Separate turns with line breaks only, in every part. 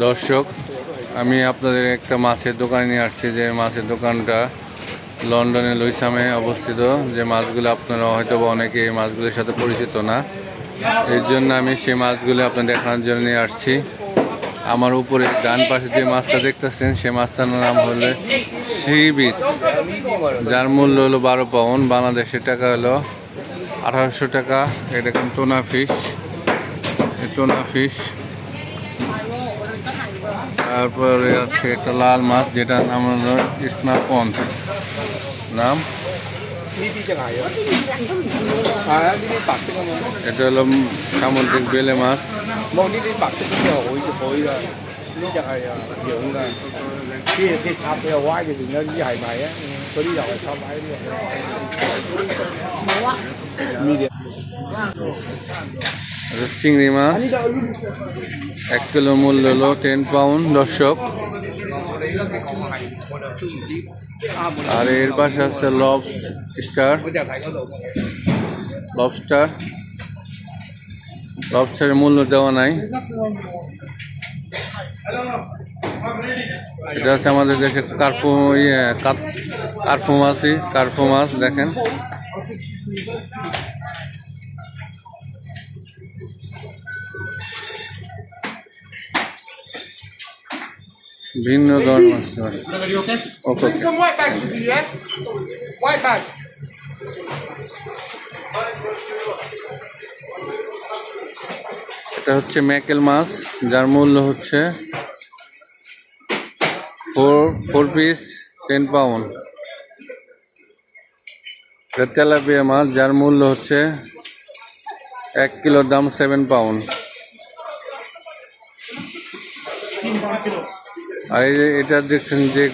দর্শক, আমি আপনাদের একটা মাছের দোকানে নিয়ে আসছি। যে মাছের দোকানটা লন্ডনে লুইসামে অবস্থিত। যে মাছগুলো আপনারা হয়তো অনেকে এই মাছগুলোর সাথে পরিচিত না, এর জন্য আমি সেই মাছগুলো আপনাদের দেখানোর জন্য নিয়ে আসছি। আমার উপরে ডান পাশে যে মাছটা দেখতেছেন, সেই মাছটার নাম হলো সি বিচ, যার মূল্য হলো 12 পাউন্ড, বাংলাদেশের টাকা হলো 1800 টাকা। এটা কিন্তু টোনা ফিশ। তারপরে আছে একটা লাল মাছ, যেটার নাম হলো স্নাপন নাম। এটা হলো সামুদ্রিক বেলে মাছ। চিংড়ি মাছ 1 কিলো মূল্য হলো 10 পাউন্ড। দর্শক, আর এর পাশে আছে লবস্টারের মূল্য দেওয়া নাই। এটা হচ্ছে আমাদের দেশে কার্পু মাছ দেখেন। ভিন্ন ধরনের এটা হচ্ছে ম্যাকেল মাছ, যার মূল্য হচ্ছে 4 পিস 10 পাউন্ড। তেলাপিয়া মাছ, যার মূল্য হচ্ছে 1 কিলোর দাম 7 পাউন্ড। আর এটা দেখছেন যে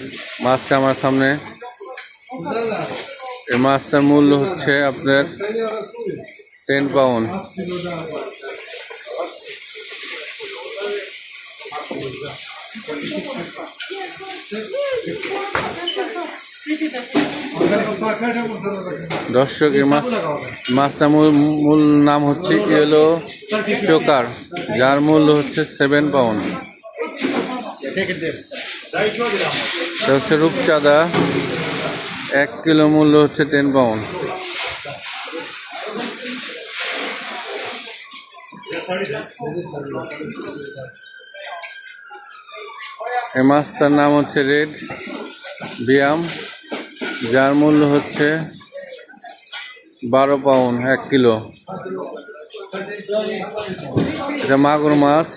মাছটা আমার সামনে, এই মাছটার মূল্য হচ্ছে আপনার 10 পাউন্ড। দর্শক, এই মাছটার মূল নাম হচ্ছে ইয়েলো চোকার, যার মূল্য হচ্ছে 7 পাউন্ড। এটা হচ্ছে রূপচাঁদা, 1 কিলো মূল্য হচ্ছে 10 পাউন্ড। এই মাছটার নাম হচ্ছে রেড বিয়াম, যার মূল্য হচ্ছে 12 পাউন্ড 1 কিলো। এটা মাগুর মাছ।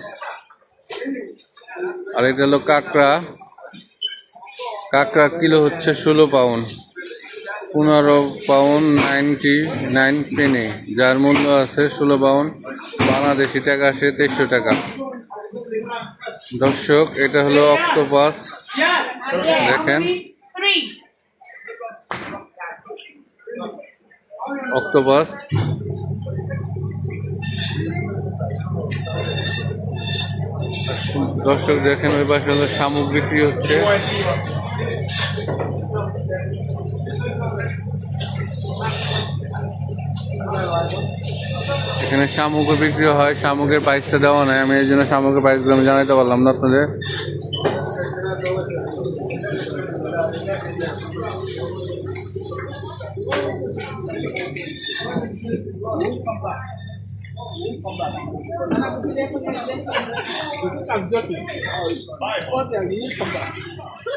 আর এটা হলো কাঁকড়া কিলো হচ্ছে 16 পাউন্ড, 15 পাউন্ড 99 পেনি, যার মূল্য আছে 16 পাউন্ড, বাংলাদেশি টাকা আসে 2300 টাকা। দর্শক, এটা হলো অক্টোপাস, দেখেন অক্টোপাস। দর্শক দেখেন, ওই পাশে হলো শামুক বিক্রি হচ্ছে। এখানে শামুকও বিক্রি হয়, শামুকের প্রাইসটা দেওয়া নাই, আমি এই জন্য শামুকের প্রাইসগুলো আমি জানাতে পারলাম না আপনাদের।